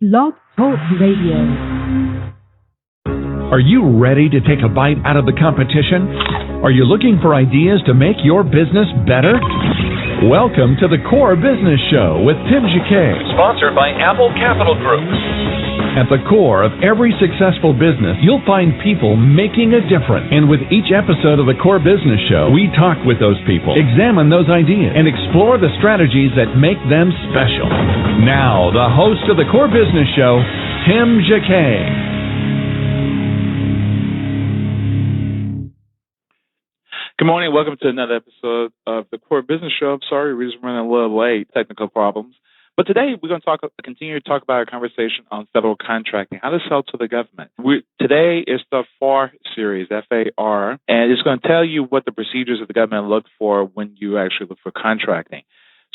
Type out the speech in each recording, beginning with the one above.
Blog Talk Radio. Are you ready to take a bite out of the competition? Are you looking for ideas to make your business better? Welcome to the Core Business Show with Tim Jacquet, sponsored by Apple Capital Group. At the core of every successful business, you'll find people making a difference. And with each episode of the Core Business Show, we talk with those people, examine those ideas, and explore the strategies that make them special. Now, the host of the Core Business Show, Tim Jacquet. Good morning. Welcome to another episode of the Core Business Show. I'm sorry, we're just running a little late, technical problems. But today we're going to continue to talk about our conversation on federal contracting, how to sell to the government. Today is the FAR series, F-A-R, and it's going to tell you what the procedures of the government look for when you actually look for contracting.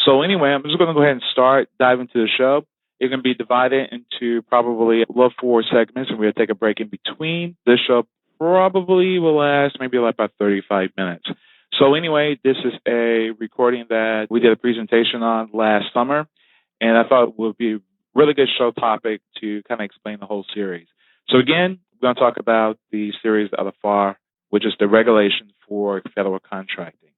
So anyway, I'm just going to go ahead and start diving into the show. It's going to be divided into probably 4 segments, and we're going to take a break in between. This show probably will last maybe about 35 minutes. So anyway, this is a recording that we did a presentation on last summer. And I thought it would be a really good show topic to kind of explain the whole series. So again, we're going to talk about the series of the FAR, which is the regulations for federal contracting.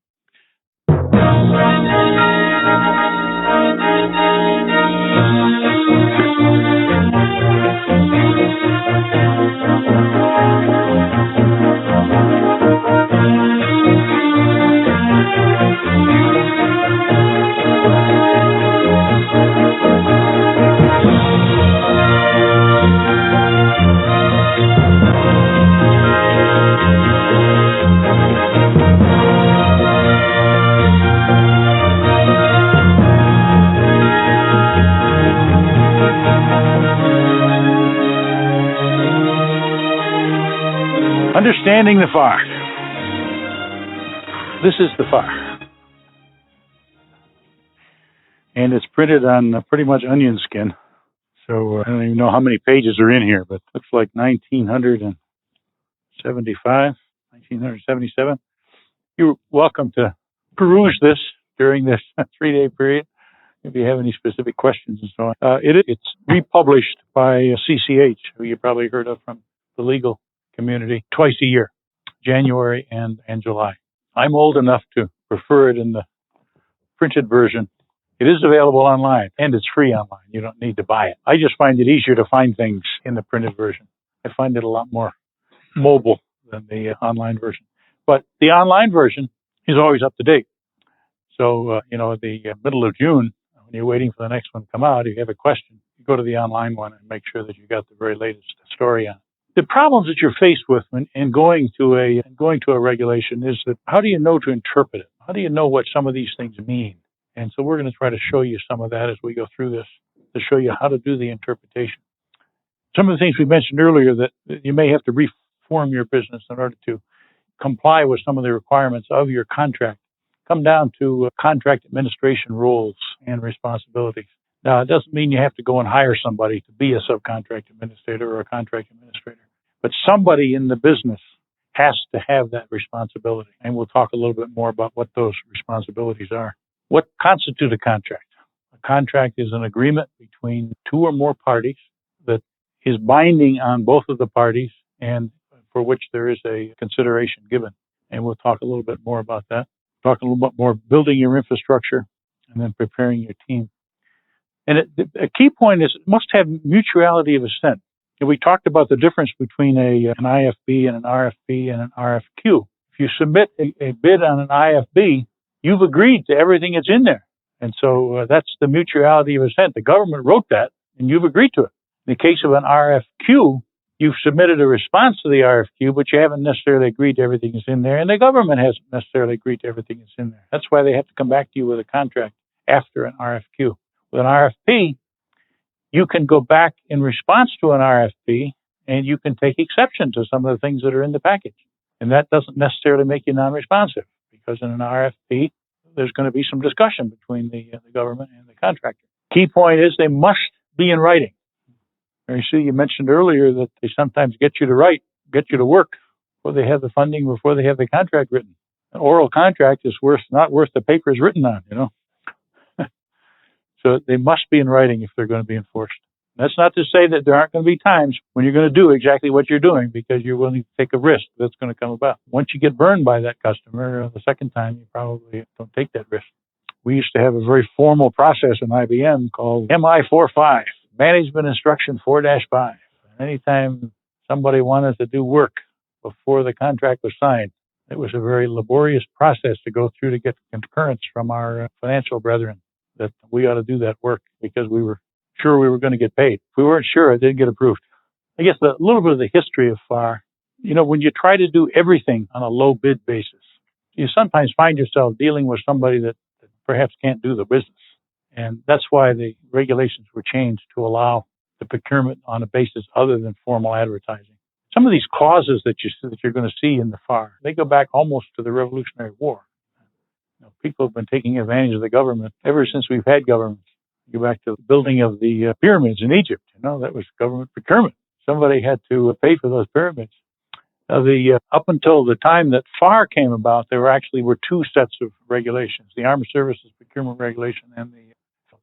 Understanding the FAR. This is the FAR. And it's printed on pretty much onion skin. So I don't even know how many pages are in here, but it looks like 1975, 1977. You're welcome to peruse this during this 3-day period if you have any specific questions and so on. It's republished by CCH, who you probably heard of from the legal community, twice a year, January and July. I'm old enough to prefer it in the printed version. It is available online, and it's free online. You don't need to buy it. I just find it easier to find things in the printed version. I find it a lot more mobile than the online version. But the online version is always up to date. So, the middle of June, when you're waiting for the next one to come out, if you have a question, you go to the online one and make sure that you got the very latest story on it. The problems that you're faced with in going to a regulation is that how do you know to interpret it? How do you know what some of these things mean? And so we're going to try to show you some of that as we go through this, to show you how to do the interpretation. Some of the things we mentioned earlier that you may have to reform your business in order to comply with some of the requirements of your contract come down to contract administration roles and responsibilities. Now, it doesn't mean you have to go and hire somebody to be a subcontract administrator or a contract administrator, but somebody in the business has to have that responsibility. And we'll talk a little bit more about what those responsibilities are. What constitutes a contract? A contract is an agreement between 2 or more parties that is binding on both of the parties and for which there is a consideration given. And we'll talk a little bit more about that. Talk a little bit more building your infrastructure and then preparing your team. And a key point is it must have mutuality of assent. And we talked about the difference between an IFB and an RFP and an RFQ. If you submit a bid on an IFB, you've agreed to everything that's in there. And so that's the mutuality of assent. The government wrote that, and you've agreed to it. In the case of an RFQ, you've submitted a response to the RFQ, but you haven't necessarily agreed to everything that's in there, and the government hasn't necessarily agreed to everything that's in there. That's why they have to come back to you with a contract after an RFQ. With an RFP, you can go back in response to an RFP, and you can take exception to some of the things that are in the package. And that doesn't necessarily make you non-responsive, because in an RFP, there's going to be some discussion between the government and the contractor. Key point is they must be in writing. You see, you mentioned earlier that they sometimes get you to work before they have the funding, before they have the contract written. An oral contract is not worth the paper it's written on, So they must be in writing if they're going to be enforced. That's not to say that there aren't going to be times when you're going to do exactly what you're doing because you're willing to take a risk that's going to come about. Once you get burned by that customer, the second time you probably don't take that risk. We used to have a very formal process in IBM called MI45, Management Instruction 4-5. Anytime somebody wanted to do work before the contract was signed, it was a very laborious process to go through to get concurrence from our financial brethren that we ought to do that work because we were sure we were going to get paid. If we weren't sure, it didn't get approved. I guess a little bit of the history of FAR, when you try to do everything on a low bid basis, you sometimes find yourself dealing with somebody that perhaps can't do the business. And that's why the regulations were changed to allow the procurement on a basis other than formal advertising. Some of these clauses that you're going to see in the FAR, they go back almost to the Revolutionary War. People have been taking advantage of the government ever since we've had governments. Go back to the building of the pyramids in Egypt. That was government procurement. Somebody had to pay for those pyramids. Up until the time that FAR came about, there actually were two sets of regulations, the Armed Services Procurement Regulation and the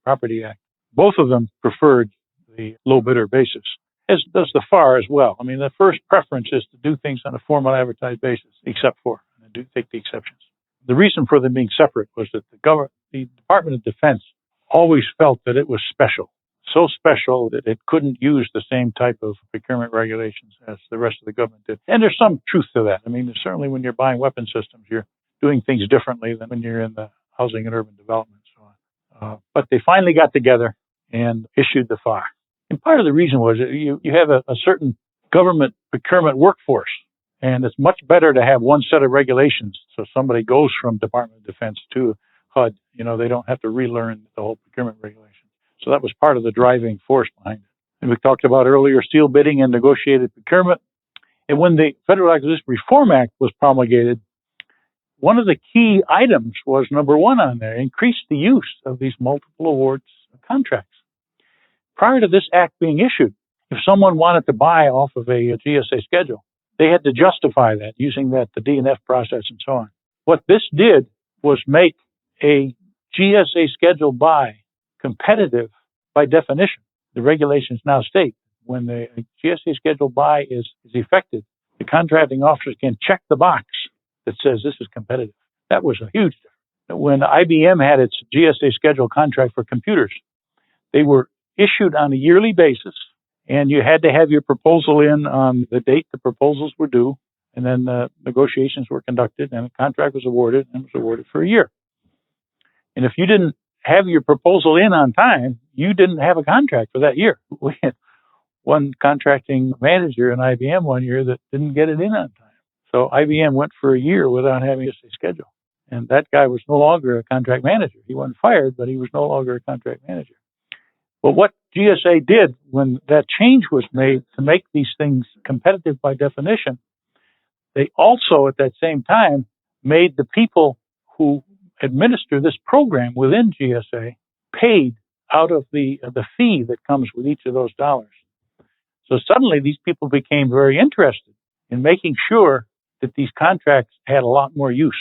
Property Act. Both of them preferred the low bidder basis, as does the FAR as well. The first preference is to do things on a formal advertised basis, except for, and do take the exceptions. The reason for them being separate was that the Department of Defense always felt that it was special, so special that it couldn't use the same type of procurement regulations as the rest of the government did. And there's some truth to that. Certainly when you're buying weapon systems, you're doing things differently than when you're in the housing and urban development and so on. But they finally got together and issued the FAR. And part of the reason was that you have a certain government procurement workforce, and it's much better to have one set of regulations. So somebody goes from Department of Defense to HUD, they don't have to relearn the whole procurement regulation. So that was part of the driving force behind it. And we talked about earlier seal bidding and negotiated procurement. And when the Federal Acquisition Reform Act was promulgated, one of the key items was number one on there, increase the use of these multiple awards contracts. Prior to this act being issued, if someone wanted to buy off of a GSA schedule, they had to justify that using the D&F process and so on. What this did was make a GSA schedule buy competitive by definition. The regulations now state when the GSA schedule buy is effected, the contracting officers can check the box that says this is competitive. That was a huge difference. When IBM had its GSA schedule contract for computers, they were issued on a yearly basis, and you had to have your proposal in on the date the proposals were due, and then negotiations were conducted, and the contract was awarded, and was awarded for a year. And if you didn't have your proposal in on time, you didn't have a contract for that year. We had one contracting manager in IBM one year that didn't get it in on time. So IBM went for a year without having a schedule. And that guy was no longer a contract manager. He wasn't fired, but he was no longer a contract manager. Well, what GSA did when that change was made to make these things competitive by definition, they also at that same time made the people who administer this program within GSA paid out of the fee that comes with each of those dollars. So suddenly these people became very interested in making sure that these contracts had a lot more use.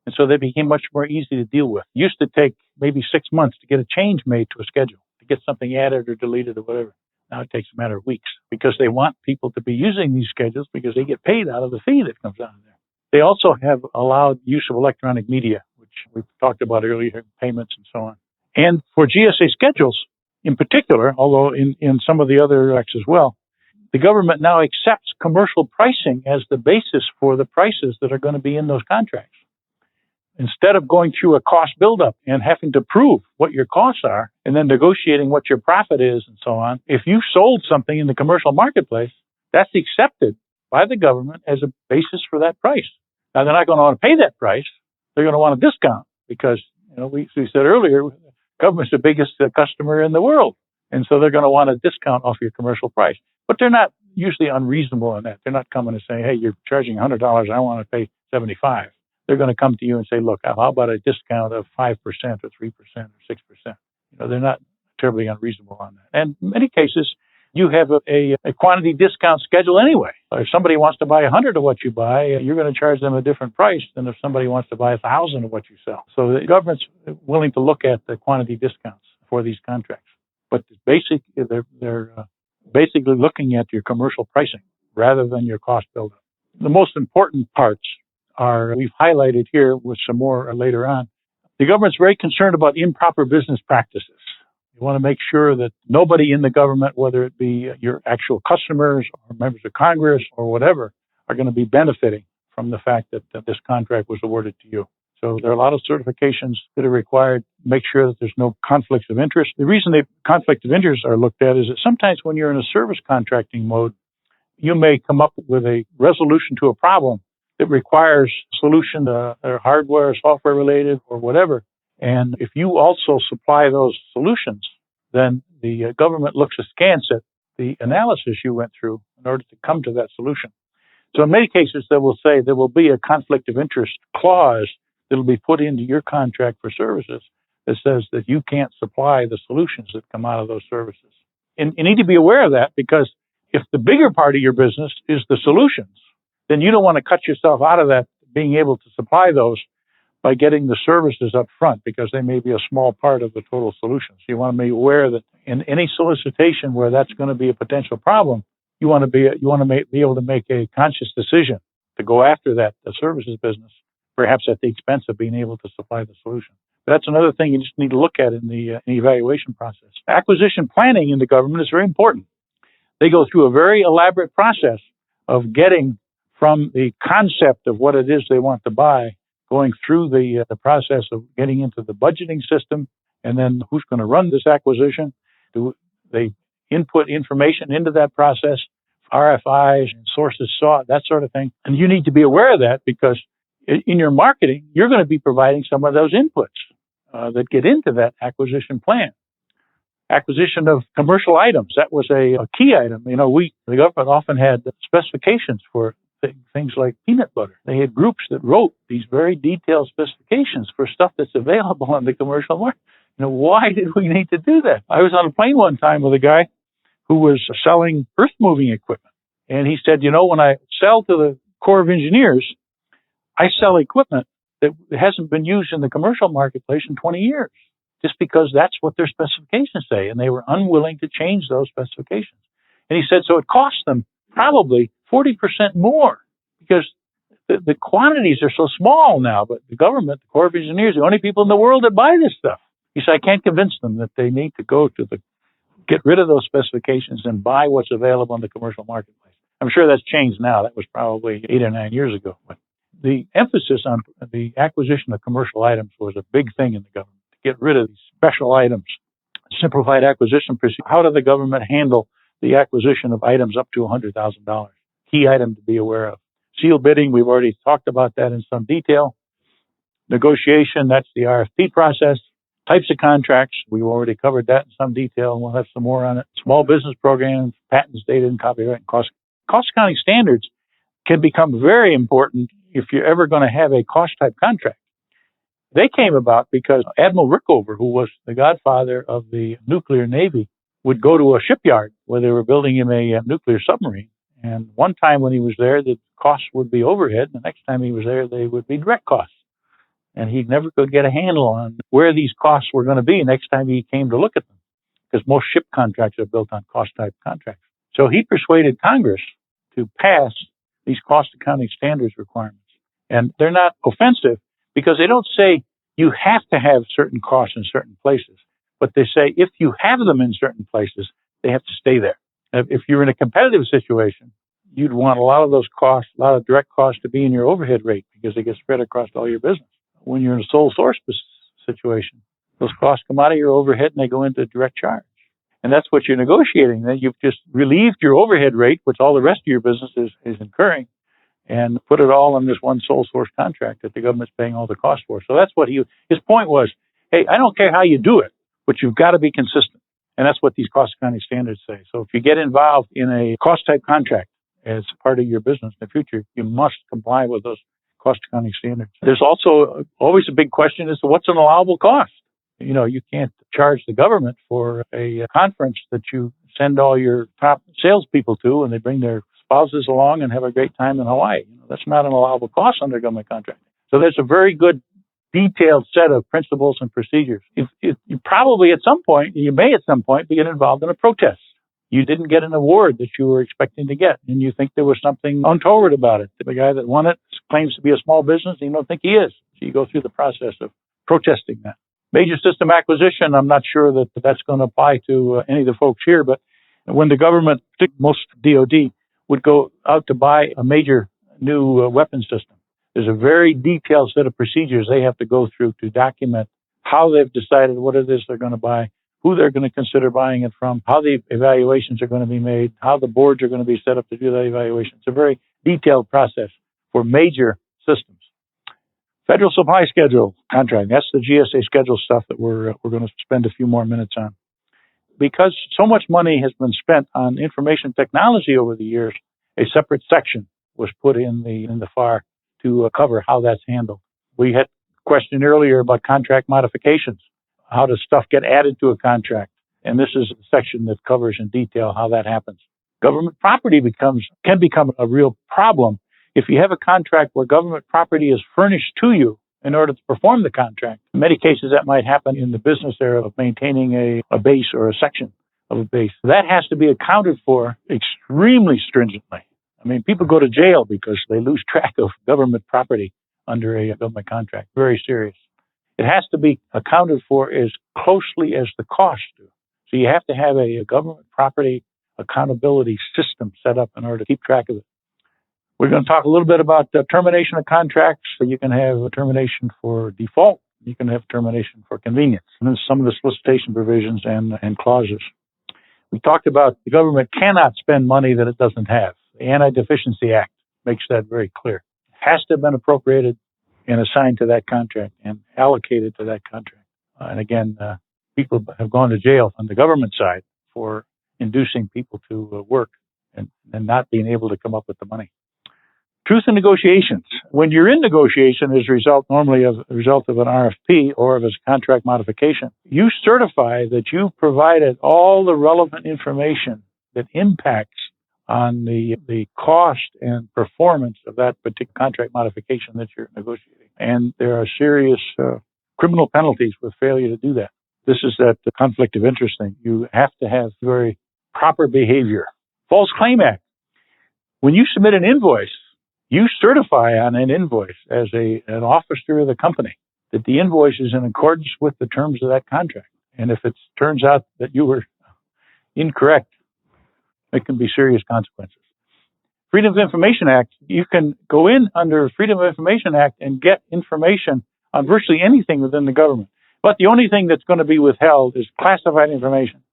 And so they became much more easy to deal with. It used to take maybe 6 months to get a change made to a schedule, to get something added or deleted or whatever. Now it takes a matter of weeks because they want people to be using these schedules because they get paid out of the fee that comes out of there. They also have allowed use of electronic media, which we've talked about earlier, payments and so on. And for GSA schedules in particular, although in some of the other acts as well, the government now accepts commercial pricing as the basis for the prices that are going to be in those contracts. Instead of going through a cost buildup and having to prove what your costs are and then negotiating what your profit is and so on, if you sold something in the commercial marketplace, that's accepted by the government as a basis for that price. Now, they're not going to want to pay that price. They're going to want a discount because, we said earlier, government's the biggest customer in the world. And so they're going to want a discount off your commercial price. But they're not usually unreasonable in that. They're not coming and saying, hey, you're charging $100. I want to pay $75. They're going to come to you and say, look, how about a discount of 5% or 3% or 6%? They're not terribly unreasonable on that. And in many cases, you have a quantity discount schedule anyway. If somebody wants to buy 100 of what you buy, you're going to charge them a different price than if somebody wants to buy 1,000 of what you sell. So the government's willing to look at the quantity discounts for these contracts. but they're basically looking at your commercial pricing rather than your cost buildup. The most important parts are we've highlighted here with some more later on. The government's very concerned about improper business practices. You want to make sure that nobody in the government, whether it be your actual customers or members of Congress or whatever, are going to be benefiting from the fact that this contract was awarded to you. So there are a lot of certifications that are required to make sure that there's no conflicts of interest. The reason conflict of interest are looked at is that sometimes when you're in a service contracting mode, you may come up with a resolution to a problem that requires solution to hardware, software related, or whatever. And if you also supply those solutions, then the government looks askance at the analysis you went through in order to come to that solution. So in many cases, they will say there will be a conflict of interest clause that will be put into your contract for services that says that you can't supply the solutions that come out of those services. And you need to be aware of that, because if the bigger part of your business is the solutions, then you don't want to cut yourself out of that, being able to supply those by getting the services up front, because they may be a small part of the total solution. So you want to be aware that in any solicitation where that's going to be a potential problem, you want to be able to make a conscious decision to go after the services business, perhaps at the expense of being able to supply the solution. But that's another thing you just need to look at in the evaluation process. Acquisition planning in the government is very important. They go through a very elaborate process of getting from the concept of what it is they want to buy, going through the process of getting into the budgeting system, and then who's going to run this acquisition. Do they input information into that process, RFIs, sources sought, that sort of thing. And you need to be aware of that, because in your marketing, you're going to be providing some of those inputs that get into that acquisition plan. Acquisition of commercial items, that was a key item. The government often had specifications for things like peanut butter. They had groups that wrote these very detailed specifications for stuff that's available on the commercial market. Why did we need to do that? I was on a plane one time with a guy who was selling earth-moving equipment. And he said, when I sell to the Corps of Engineers, I sell equipment that hasn't been used in the commercial marketplace in 20 years, just because that's what their specifications say. And they were unwilling to change those specifications. And he said, so it cost them probably 40% more, because the quantities are so small now, but the government, the Corps of Engineers, are the only people in the world that buy this stuff. He said, I can't convince them that they need to get rid of those specifications and buy what's available in the commercial marketplace. I'm sure that's changed now. That was probably 8 or 9 years ago. But the emphasis on the acquisition of commercial items was a big thing in the government, to get rid of these special items. Simplified acquisition procedure. How did the government handle the acquisition of items up to $100,000? Key item to be aware of. Seal bidding, we've already talked about that in some detail. Negotiation, that's the RFP process. Types of contracts, we've already covered that in some detail, and we'll have some more on it. Small business programs, patents, data, and copyright, and cost accounting standards can become very important if you're ever going to have a cost-type contract. They came about because Admiral Rickover, who was the godfather of the nuclear navy, would go to a shipyard where they were building him a nuclear submarine. And one time when he was there, the costs would be overhead. The next time he was there, they would be direct costs. And he never could get a handle on where these costs were going to be next time he came to look at them, because most ship contracts are built on cost-type contracts. So he persuaded Congress to pass these cost accounting standards requirements. And they're not offensive, because they don't say you have to have certain costs in certain places, but they say if you have them in certain places, they have to stay there. If you're in a competitive situation, you'd want a lot of those costs, a lot of direct costs, to be in your overhead rate, because they get spread across all your business. When you're in a sole source situation, those costs come out of your overhead and they go into direct charge. And that's what you're negotiating. Then you've just relieved your overhead rate, which all the rest of your business is incurring, and put it all on this one sole source contract that the government's paying all the costs for. So that's what his point was. Hey, I don't care how you do it, but you've got to be consistent. And that's what these cost accounting standards say. So if you get involved in a cost type contract as part of your business in the future, you must comply with those cost accounting standards. There's also always a big question as to what's an allowable cost. You can't charge the government for a conference that you send all your top salespeople to, and they bring their spouses along and have a great time in Hawaii. That's not an allowable cost under government contract. So there's a very good detailed set of principles and procedures. If you probably you may at some point be involved in a protest. You didn't get an award that you were expecting to get, and you think there was something untoward about it. The guy that won it claims to be a small business, and you don't think he is. So you go through the process of protesting that. Major system acquisition, I'm not sure that that's going to apply to any of the folks here, but when the government, most DOD, would go out to buy a major new weapon system, there's a very detailed set of procedures they have to go through to document how they've decided what it is they're going to buy, who they're going to consider buying it from, how the evaluations are going to be made, how the boards are going to be set up to do that evaluation. It's a very detailed process for major systems. Federal supply schedule contract. That's the GSA schedule stuff that we're going to spend a few more minutes on. Because so much money has been spent on information technology over the years, a separate section was put in the FAR to cover how that's handled. We had a question earlier about contract modifications. How does stuff get added to a contract? And this is a section that covers in detail how that happens. Government property can become a real problem if you have a contract where government property is furnished to you in order to perform the contract. In many cases, that might happen in the business area of maintaining a base or a section of a base. That has to be accounted for extremely stringently. I mean, people go to jail because they lose track of government property under a government contract. Very serious. It has to be accounted for as closely as the costs do. So you have to have a government property accountability system set up in order to keep track of it. We're going to talk a little bit about termination of contracts. So you can have a termination for default. You can have termination for convenience. And then some of the solicitation provisions and clauses. We talked about the government cannot spend money that it doesn't have. The Anti-Deficiency Act makes that very clear. It has to have been appropriated and assigned to that contract and allocated to that contract. And again, people have gone to jail on the government side for inducing people to work and not being able to come up with the money. Truth in negotiations. When you're in negotiation as a result, normally of a result of an RFP or of a contract modification, you certify that you've provided all the relevant information that impacts on the cost and performance of that particular contract modification that you're negotiating. And there are serious criminal penalties with failure to do that. This is that conflict of interest thing. You have to have very proper behavior. False Claim Act. When you submit an invoice, you certify on an invoice as an officer of the company that the invoice is in accordance with the terms of that contract. And if it turns out that you were incorrect, it can be serious consequences. Freedom of Information Act, you can go in under Freedom of Information Act and get information on virtually anything within the government. But the only thing that's going to be withheld is classified information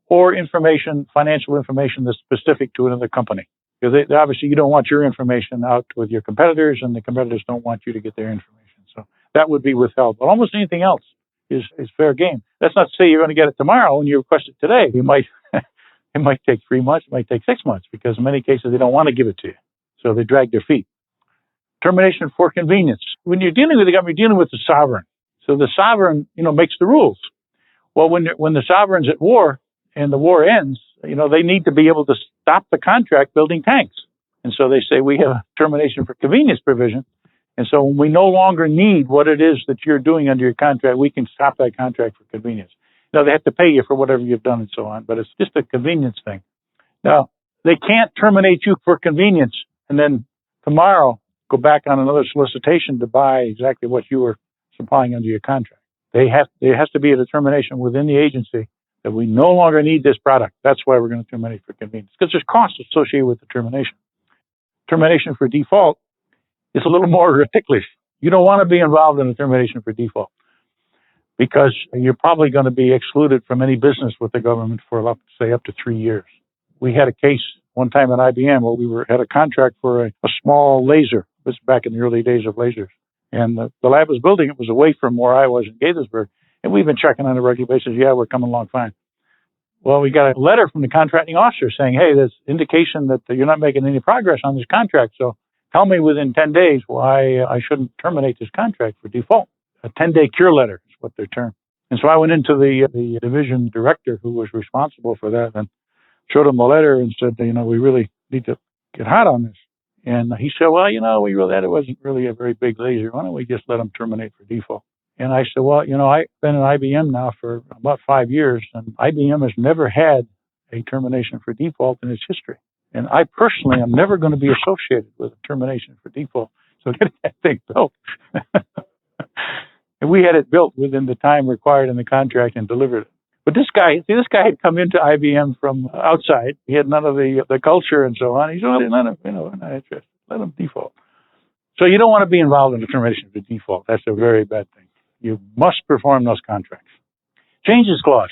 or information, financial information that's specific to another company. Because obviously you don't want your information out with your competitors, and the competitors don't want you to get their information. So that would be withheld. But almost anything else is fair game. That's not to say you're going to get it tomorrow and you request it today. You might it might take 3 months, it might take 6 months, because in many cases they don't want to give it to you. So they drag their feet. Termination for convenience. When you're dealing with the government, you're dealing with the sovereign. So the sovereign, makes the rules. Well, when the sovereign's at war and the war ends, they need to be able to stop the contract building tanks. And so they say we have a termination for convenience provision. And so when we no longer need what it is that you're doing under your contract, we can stop that contract for convenience. Now, they have to pay you for whatever you've done and so on, but it's just a convenience thing. Now, they can't terminate you for convenience and then tomorrow go back on another solicitation to buy exactly what you were supplying under your contract. There has to be a determination within the agency that we no longer need this product. That's why we're going to terminate for convenience, because there's costs associated with the termination. Termination for default is a little more ticklish. You don't want to be involved in a termination for default because you're probably going to be excluded from any business with the government for, say, up to 3 years. We had a case one time at IBM where we had a contract for a small laser. This was back in the early days of lasers. And the lab was building. It was away from where I was in Gaithersburg. And we've been checking on a regular basis. Yeah, we're coming along fine. Well, we got a letter from the contracting officer saying, hey, there's indication that you're not making any progress on this contract. So tell me within 10 days why I shouldn't terminate this contract for default. A 10-day cure letter is what they're termed. And so I went into the division director who was responsible for that and showed him the letter and said, we really need to get hot on this. And he said, well, that wasn't really a very big laser. Why don't we just let them terminate for default? And I said, well, I've been at IBM now for about 5 years, and IBM has never had a termination for default in its history. And I personally am never going to be associated with a termination for default. So get that thing built. And we had it built within the time required in the contract and delivered it. But this guy had come into IBM from outside. He had none of the culture and so on. He said, well, none of, we're not interested. Let him default. So you don't want to be involved in the termination for default. That's a very bad thing. You must perform those contracts. Changes clause.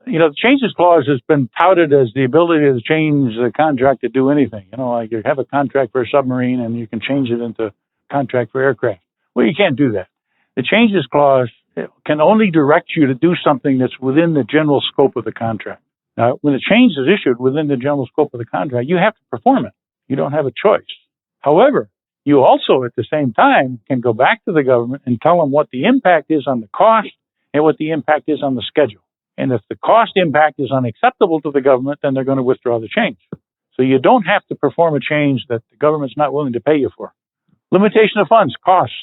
The changes clause has been touted as the ability to change the contract to do anything. Like you have a contract for a submarine and you can change it into a contract for aircraft. Well, you can't do that. The changes clause can only direct you to do something that's within the general scope of the contract. Now, when a change is issued within the general scope of the contract, you have to perform it. You don't have a choice. However, you also, at the same time, can go back to the government and tell them what the impact is on the cost and what the impact is on the schedule. And if the cost impact is unacceptable to the government, then they're going to withdraw the change. So you don't have to perform a change that the government's not willing to pay you for. Limitation of funds, costs.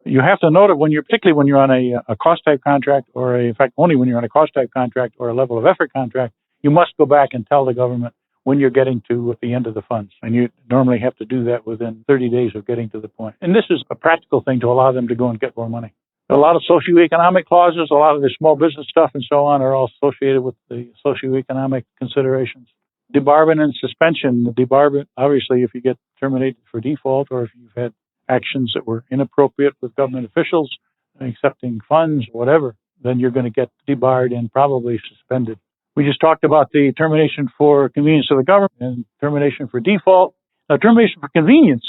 You have to note it particularly when you're on a cost type contract, or in fact, only when you're on a cost type contract or a level of effort contract, you must go back and tell the government when you're getting to the end of the funds. And you normally have to do that within 30 days of getting to the point. And this is a practical thing to allow them to go and get more money. A lot of socioeconomic clauses, a lot of the small business stuff and so on are all associated with the socioeconomic considerations. Debarment and suspension. The debarment, obviously, if you get terminated for default or if you've had actions that were inappropriate with government officials, accepting funds, whatever, then you're going to get debarred and probably suspended. We just talked about the termination for convenience of the government and termination for default. Now, termination for convenience,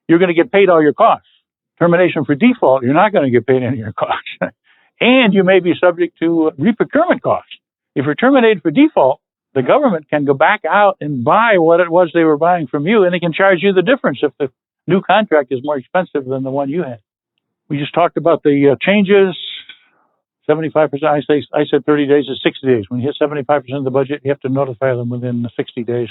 you're going to get paid all your costs. Termination for default, you're not going to get paid any of your costs. And you may be subject to reprocurement costs. If you're terminated for default, the government can go back out and buy what it was they were buying from you, and they can charge you the difference if the new contract is more expensive than the one you had. We just talked about the changes. 75%, I said 30 days is 60 days. When you hit 75% of the budget, you have to notify them within 60 days.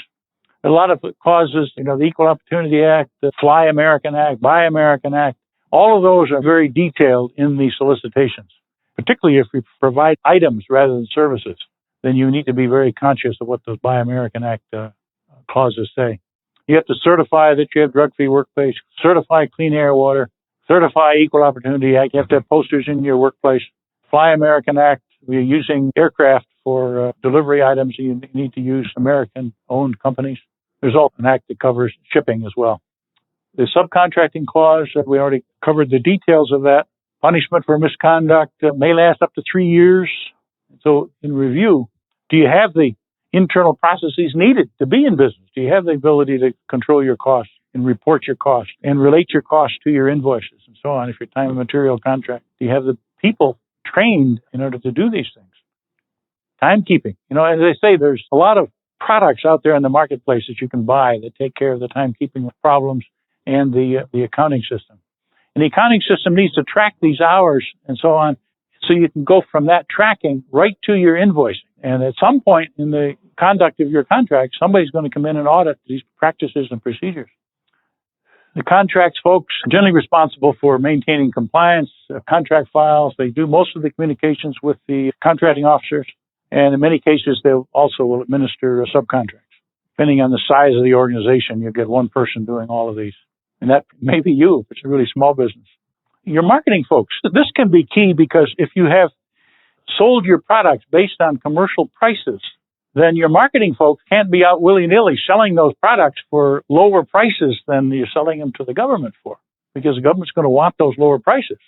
A lot of clauses, the Equal Opportunity Act, the Fly American Act, Buy American Act, all of those are very detailed in the solicitations, particularly if you provide items rather than services. Then you need to be very conscious of what those Buy American Act clauses say. You have to certify that you have drug-free workplace, certify clean air, water, certify Equal Opportunity Act. You have to have posters in your workplace. Fly American Act, we're using aircraft for delivery items. You need to use American-owned companies. There's also an act that covers shipping as well. The subcontracting clause, we already covered the details of that. Punishment for misconduct may last up to 3 years. So in review, do you have the internal processes needed to be in business? Do you have the ability to control your costs and report your costs and relate your costs to your invoices and so on if you're time and material contract? Do you have the people trained in order to do these things? Timekeeping. As I say, there's a lot of products out there in the marketplace that you can buy that take care of the timekeeping problems and the accounting system. And the accounting system needs to track these hours and so on, so you can go from that tracking right to your invoicing. And at some point in the conduct of your contract, somebody's going to come in and audit these practices and procedures. The contracts folks are generally responsible for maintaining compliance, contract files. They do most of the communications with the contracting officers. And in many cases, they also will administer subcontracts. Depending on the size of the organization, you get one person doing all of these. And that may be you if it's a really small business. Your marketing folks, this can be key because if you have sold your products based on commercial prices, then your marketing folks can't be out willy-nilly selling those products for lower prices than you're selling them to the government for, because the government's going to want those lower prices.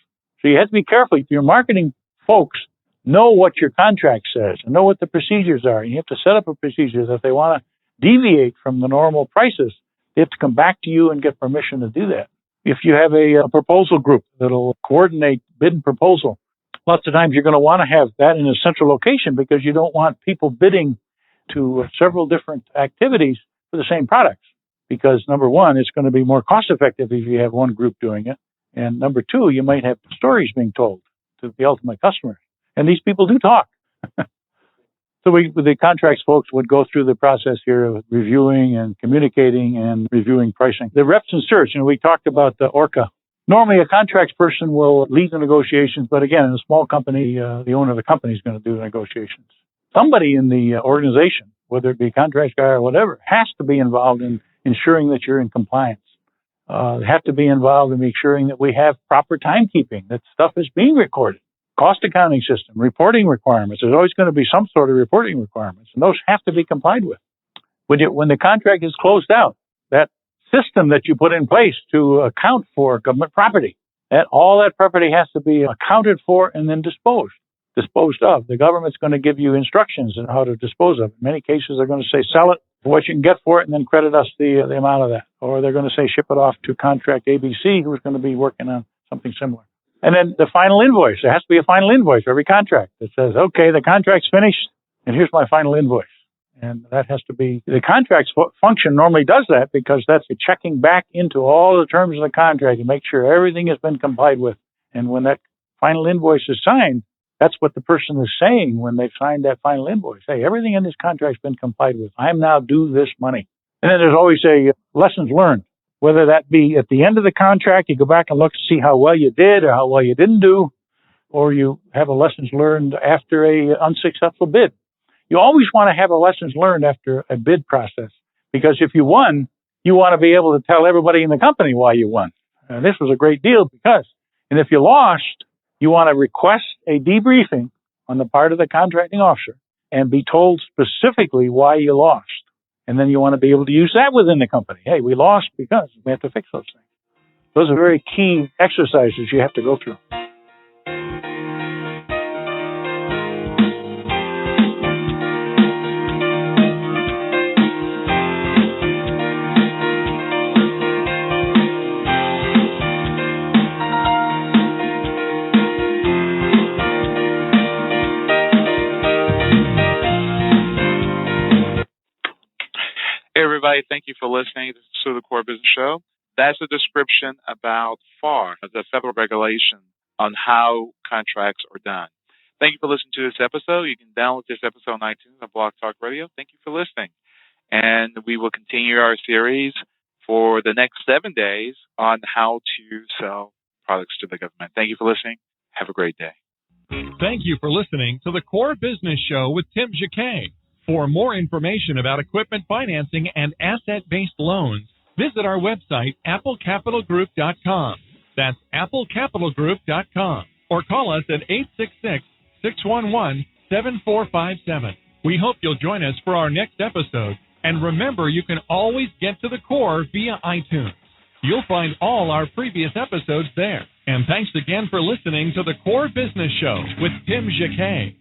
So you have to be careful. Your marketing folks know what your contract says and know what the procedures are. And you have to set up a procedure that if they want to deviate from the normal prices, they have to come back to you and get permission to do that. If you have a proposal group that'll coordinate bid and proposal, lots of times you're going to want to have that in a central location because you don't want people bidding to several different activities for the same products. Because number one, it's going to be more cost effective if you have one group doing it. And number two, you might have stories being told to the ultimate customer. And these people do talk. So the contracts folks would go through the process here of reviewing and communicating and reviewing pricing. The reps and certs, we talked about the ORCA. Normally, a contracts person will lead the negotiations, but again, in a small company, the owner of the company is going to do the negotiations. Somebody in the organization, whether it be a contracts guy or whatever, has to be involved in ensuring that you're in compliance. They have to be involved in ensuring that we have proper timekeeping, that stuff is being recorded. Cost accounting system, reporting requirements. There's always going to be some sort of reporting requirements, and those have to be complied with. When the contract is closed out, that system that you put in place to account for government property, all that property has to be accounted for and then disposed of. The government's going to give you instructions on how to dispose of it. In many cases, they're going to say, sell it for what you can get for it and then credit us the amount of that. Or they're going to say, ship it off to contract ABC, who's going to be working on something similar. And then the final invoice. There has to be a final invoice for every contract that says, okay, the contract's finished, and here's my final invoice. And that has to be, the contracts function normally does that because that's checking back into all the terms of the contract to make sure everything has been complied with. And when that final invoice is signed, that's what the person is saying when they've signed that final invoice. Hey, everything in this contract's been complied with. I'm now due this money. And then there's always a lessons learned. Whether that be at the end of the contract, you go back and look to see how well you did or how well you didn't do, or you have a lessons learned after a unsuccessful bid. You always want to have a lessons learned after a bid process, because if you won, you want to be able to tell everybody in the company why you won. And this was a great deal because, and if you lost, you want to request a debriefing on the part of the contracting officer and be told specifically why you lost. And then you want to be able to use that within the company. Hey, we lost because we have to fix those things. Those are very key exercises you have to go through. Hey, everybody. Thank you for listening to the Core Business Show. That's a description about FAR, the federal regulation on how contracts are done. Thank you for listening to this episode. You can download this episode on iTunes and Blog Talk Radio. Thank you for listening. And we will continue our series for the next 7 days on how to sell products to the government. Thank you for listening. Have a great day. Thank you for listening to the Core Business Show with Tim Jacquet. For more information about equipment financing and asset-based loans, visit our website, applecapitalgroup.com. That's applecapitalgroup.com. Or call us at 866-611-7457. We hope you'll join us for our next episode. And remember, you can always get to the core via iTunes. You'll find all our previous episodes there. And thanks again for listening to the Core Business Show with Tim Jacquet.